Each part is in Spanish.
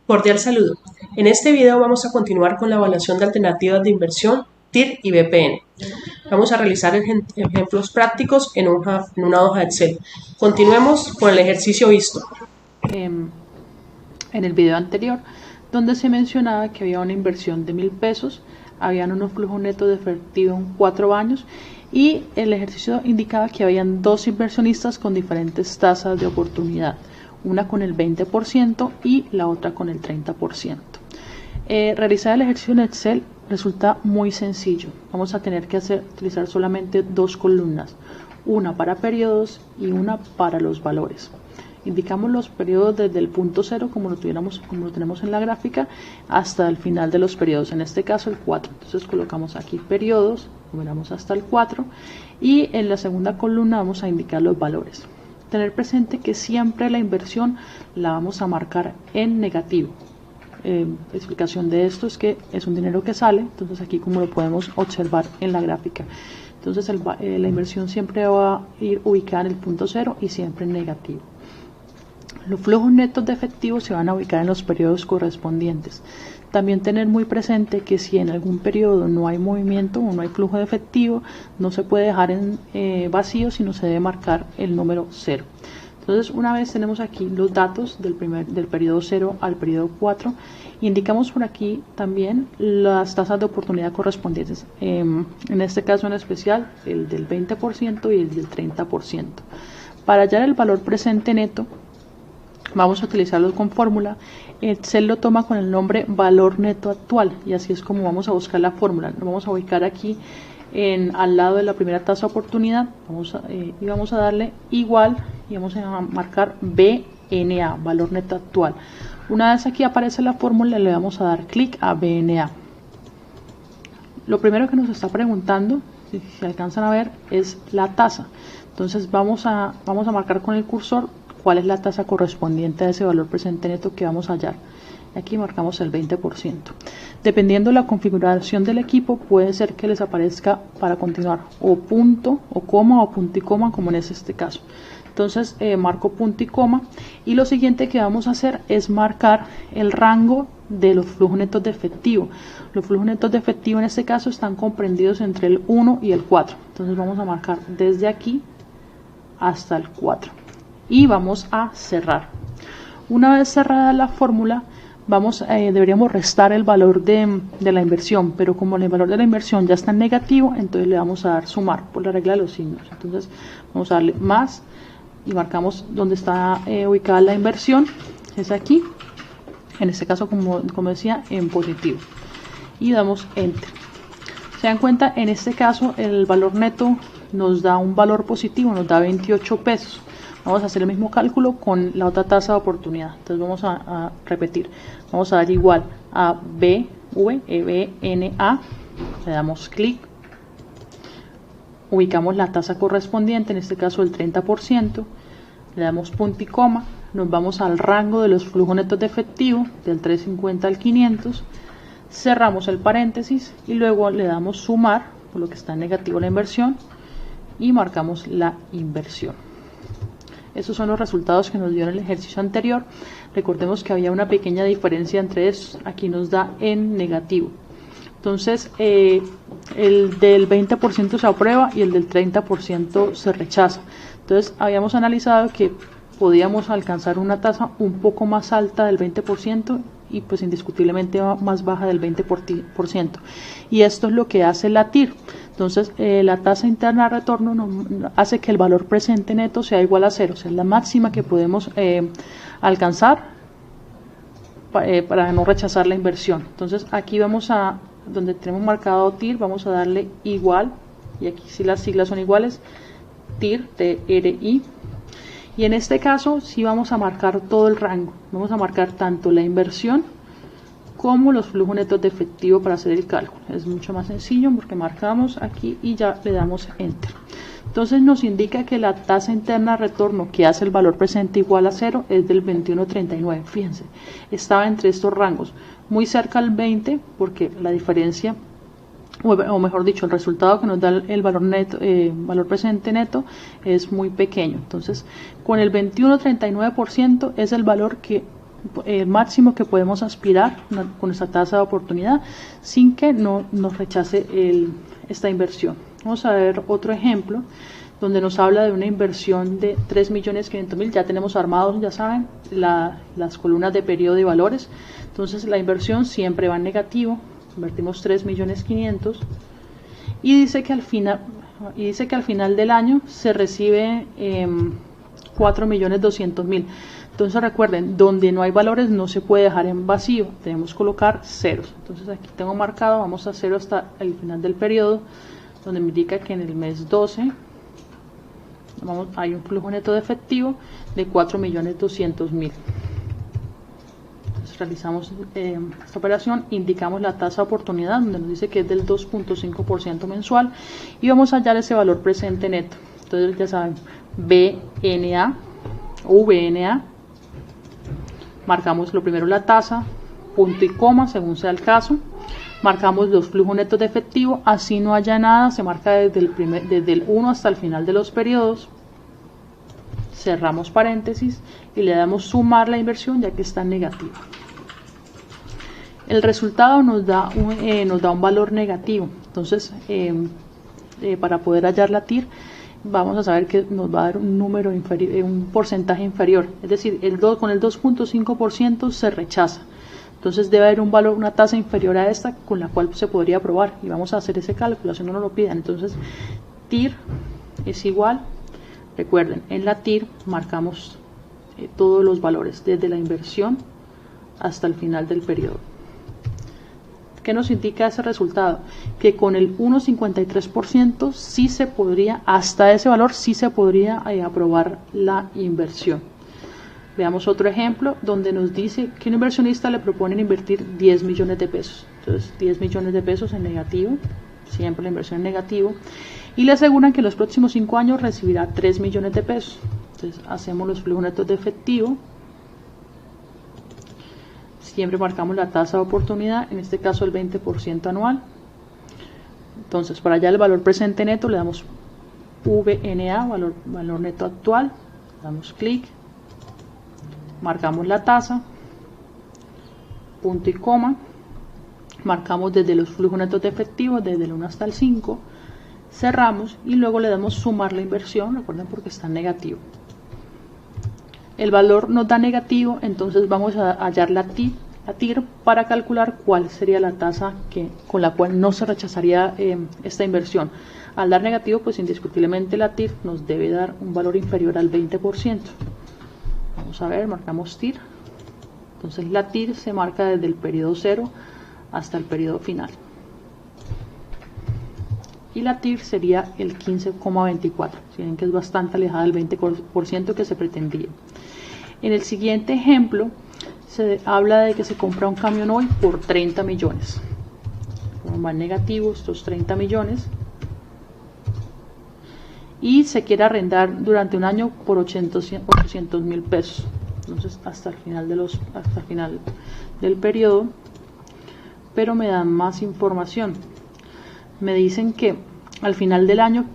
Cordial saludo. En este video vamos a continuar con la evaluación de alternativas de inversión, TIR y BPN. Vamos a realizar ejemplos prácticos en una hoja de Excel. Continuemos con el ejercicio visto. En el video anterior, donde se mencionaba que había una inversión de 1.000 pesos, habían unos flujos netos de efectivo en 4 años y el ejercicio indicaba que habían dos inversionistas con diferentes tasas de oportunidad, una con el 20% y la otra con el 30%. Realizar el ejercicio en Excel resulta muy sencillo. Vamos a tener que utilizar solamente dos columnas, una para periodos y una para los valores. Indicamos los periodos desde el punto 0, como lo tenemos en la gráfica, hasta el final de los periodos, en este caso el 4. Entonces colocamos aquí periodos, numeramos hasta el 4 y en la segunda columna vamos a indicar los valores. Tener presente que siempre la inversión la vamos a marcar en negativo. Explicación de esto es que es un dinero que sale, entonces aquí como lo podemos observar en la gráfica. Entonces la inversión siempre va a ir ubicada en el punto 0 y siempre en negativo. Los flujos netos de efectivo se van a ubicar en los periodos correspondientes. También tener muy presente que si en algún periodo no hay movimiento o no hay flujo de efectivo, no se puede dejar en vacío, sino se debe marcar el número 0. Entonces, una vez tenemos aquí los datos del periodo 0 al periodo 4, indicamos por aquí también las tasas de oportunidad correspondientes. En este caso en especial, el del 20% y el del 30%. Para hallar el valor presente neto, vamos a utilizarlo con fórmula. Excel lo toma con el nombre valor neto actual y así es como vamos a buscar la fórmula. Lo vamos a ubicar aquí al lado de la primera tasa de oportunidad. Y vamos a darle igual y vamos a marcar BNA, valor neto actual. Una vez aquí aparece la fórmula, le vamos a dar clic a BNA. Lo primero que nos está preguntando, si alcanzan a ver, es la tasa. Entonces vamos a marcar con el cursor cuál es la tasa correspondiente a ese valor presente neto que vamos a hallar. Aquí marcamos el 20%. Dependiendo de la configuración del equipo, puede ser que les aparezca para continuar o punto o coma o punto y coma, como en este caso. Entonces marco punto y coma y lo siguiente que vamos a hacer es marcar el rango de los flujos netos de efectivo. Los flujos netos de efectivo en este caso están comprendidos entre el 1 y el 4. Entonces vamos a marcar desde aquí hasta el 4. Y vamos a cerrar. Una vez cerrada la fórmula, deberíamos restar el valor de la inversión, pero como el valor de la inversión ya está en negativo, entonces le vamos a dar sumar por la regla de los signos. Entonces vamos a darle más y marcamos donde está ubicada la inversión, es aquí, en este caso como decía, en positivo, y damos enter. Se dan cuenta, en este caso el valor neto nos da un valor positivo, nos da 28 pesos. Vamos a hacer el mismo cálculo con la otra tasa de oportunidad. Entonces vamos a repetir. Vamos a dar igual a BNA. Le damos clic. Ubicamos la tasa correspondiente, en este caso el 30%. Le damos punto y coma. Nos vamos al rango de los flujos netos de efectivo, del 350 al 500. Cerramos el paréntesis y luego le damos sumar, por lo que está en negativo la inversión. Y marcamos la inversión. Estos son los resultados que nos dio en el ejercicio anterior. Recordemos que había una pequeña diferencia entre estos. Aquí nos da en negativo. Entonces, el del 20% se aprueba y el del 30% se rechaza. Entonces, habíamos analizado que podíamos alcanzar una tasa un poco más alta del 20% y pues indiscutiblemente más baja del 20%. Y esto es lo que hace la TIR. Entonces, la tasa interna de retorno hace que el valor presente neto sea igual a 0, o sea, es la máxima que podemos alcanzar para no rechazar la inversión. Entonces, aquí vamos a, donde tenemos marcado TIR, vamos a darle igual, y aquí si las siglas son iguales, TIR, TRI. Y en este caso sí vamos a marcar todo el rango, vamos a marcar tanto la inversión como los flujos netos de efectivo para hacer el cálculo. Es mucho más sencillo porque marcamos aquí y ya le damos enter. Entonces nos indica que la tasa interna de retorno que hace el valor presente igual a 0 es del 21.39. Fíjense, estaba entre estos rangos, muy cerca al 20 porque la diferencia, o mejor dicho, el resultado que nos da el valor neto, valor presente neto es muy pequeño. Entonces, con el 21.39% es el valor que el máximo que podemos aspirar con esta tasa de oportunidad sin que no nos rechace esta inversión. Vamos a ver otro ejemplo donde nos habla de una inversión de 3.500.000. Ya tenemos armados, ya saben, las columnas de periodo y valores. Entonces la inversión siempre va en negativo. Invertimos 3.500.000 y dice que al final del año se recibe 4.200.000. Entonces recuerden, donde no hay valores no se puede dejar en vacío, debemos colocar ceros. Entonces aquí tengo marcado, vamos a 0 hasta el final del periodo, donde me indica que en el mes 12 hay un flujo neto de efectivo de 4.200.000. Entonces realizamos esta operación, indicamos la tasa de oportunidad, donde nos dice que es del 2.5% mensual, y vamos a hallar ese valor presente neto. Entonces ya saben, VNA, marcamos lo primero la tasa, punto y coma según sea el caso, marcamos los flujos netos de efectivo, así no haya nada, se marca desde el 1 hasta el final de los periodos, cerramos paréntesis y le damos sumar la inversión ya que está en negativo. El resultado nos da un valor negativo, entonces para poder hallar la TIR vamos a saber que nos va a dar un número inferior, un porcentaje inferior, es decir, con el 2.5% se rechaza. Entonces debe haber un valor, una tasa inferior a esta con la cual se podría probar, y vamos a hacer ese cálculo, si no nos lo pidan. Entonces TIR es igual, recuerden, en la TIR marcamos todos los valores desde la inversión hasta el final del periodo. ¿Qué nos indica ese resultado? Que con el 1.53% sí se podría, hasta ese valor sí se podría aprobar la inversión. Veamos otro ejemplo donde nos dice que un inversionista le proponen invertir 10 millones de pesos. Entonces 10 millones de pesos en negativo, siempre la inversión en negativo, y le aseguran que en los próximos 5 años recibirá 3 millones de pesos. Entonces hacemos los flujos netos de efectivo. Siempre marcamos la tasa de oportunidad, en este caso el 20% anual. Entonces para hallar el valor presente neto le damos VNA, valor neto actual, damos clic, marcamos la tasa, punto y coma, marcamos desde los flujos netos de efectivo, desde el 1 hasta el 5, cerramos y luego le damos sumar la inversión, recuerden porque está en negativo. El valor nos da negativo, entonces vamos a hallar la TIR para calcular cuál sería la tasa con la cual no se rechazaría esta inversión. Al dar negativo, pues indiscutiblemente la TIR nos debe dar un valor inferior al 20%. Vamos a ver, marcamos TIR. Entonces la TIR se marca desde el periodo 0 hasta el periodo final. Y la TIR sería el 15,24. Miren que es bastante alejada del 20% que se pretendía. En el siguiente ejemplo se habla de que se compra un camión hoy por 30 millones. Como van negativos estos 30 millones. Y se quiere arrendar durante un año por 800.000 pesos. Entonces hasta el final del periodo. Pero me dan más información. Me dicen que al final del año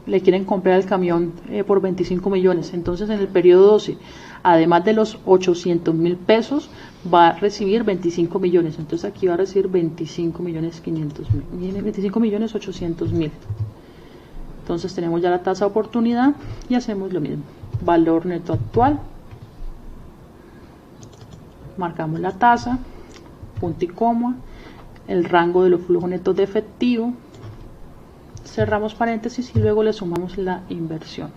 le quieren comprar el camión por 25 millones. Entonces en el periodo 12, además de los 800.000 pesos, va a recibir 25 millones. Entonces aquí va a recibir 25.500.000, 25.800.000. Entonces tenemos ya la tasa de oportunidad y hacemos lo mismo. Valor neto actual. Marcamos la tasa, punto y coma, el rango de los flujos netos de efectivo. Cerramos paréntesis y luego le sumamos la inversión.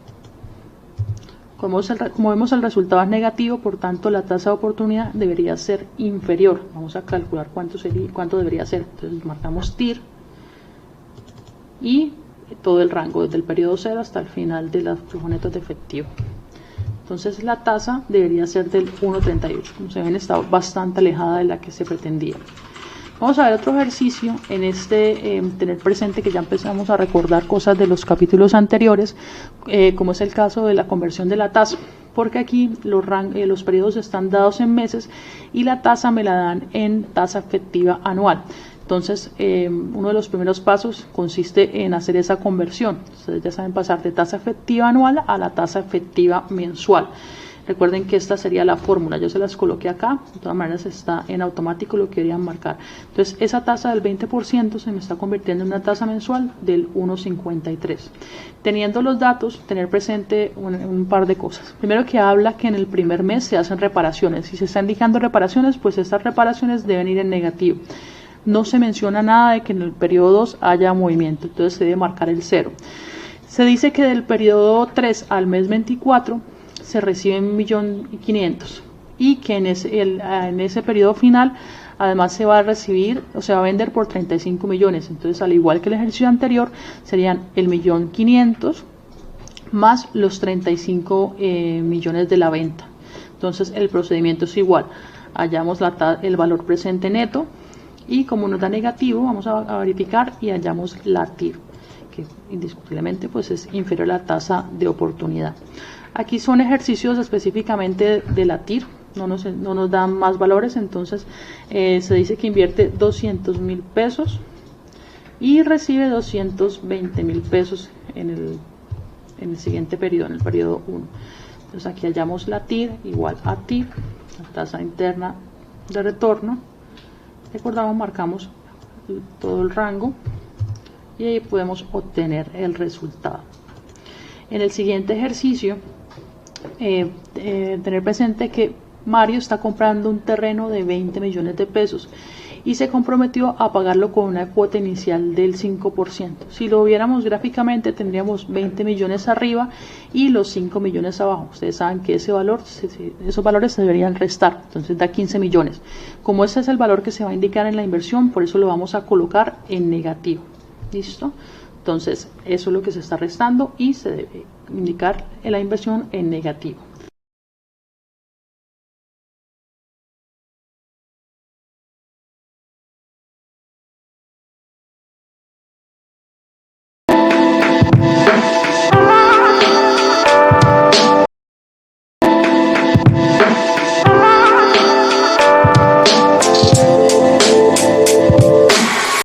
Como vemos el resultado es negativo, por tanto la tasa de oportunidad debería ser inferior. Vamos a calcular cuánto debería ser. Entonces marcamos TIR y todo el rango desde el periodo 0 hasta el final de los flujos netos de efectivo. Entonces la tasa debería ser del 1.38. Como se ven, está bastante alejada de la que se pretendía. Vamos a ver otro ejercicio en tener presente que ya empezamos a recordar cosas de los capítulos anteriores, como es el caso de la conversión de la tasa, porque aquí los periodos están dados en meses y la tasa me la dan en tasa efectiva anual. Entonces, uno de los primeros pasos consiste en hacer esa conversión. Ustedes ya saben pasar de tasa efectiva anual a la tasa efectiva mensual. Recuerden que esta sería la fórmula, yo se las coloqué acá, de todas maneras está en automático lo que querían marcar. Entonces esa tasa del 20% se me está convirtiendo en una tasa mensual del 1,53. Teniendo los datos, tener presente un par de cosas. Primero, que habla que en el primer mes se hacen reparaciones. Si se están indicando reparaciones, pues estas reparaciones deben ir en negativo. No se menciona nada de que en el periodo 2 haya movimiento, entonces se debe marcar el 0. Se dice que del periodo 3 al mes 24 se reciben 1.500.000 y que en ese periodo final además se va a recibir o se va a vender por 35 millones. Entonces, al igual que el ejercicio anterior, serían el 1.500.000 más los 35 millones de la venta. Entonces, el procedimiento es igual. Hallamos el valor presente neto y como nos da negativo, vamos a verificar y hallamos la TIR, que indiscutiblemente pues es inferior a la tasa de oportunidad. Aquí son ejercicios específicamente de la TIR. No nos dan más valores, entonces se dice que invierte 200.000 pesos y recibe 220.000 pesos en el siguiente periodo, en el periodo 1. Entonces aquí hallamos la TIR igual a TIR, la tasa interna de retorno. Recordamos, marcamos todo el rango y ahí podemos obtener el resultado. En el siguiente ejercicio, tener presente que Mario está comprando un terreno de 20 millones de pesos y se comprometió a pagarlo con una cuota inicial del 5%. Si lo viéramos gráficamente, tendríamos 20 millones arriba y los 5 millones abajo. Ustedes saben que esos valores se deberían restar, entonces da 15 millones. Como ese es el valor que se va a indicar en la inversión, por eso lo vamos a colocar en negativo. ¿Listo? Entonces, eso es lo que se está restando y se debe indicar en la inversión en negativo.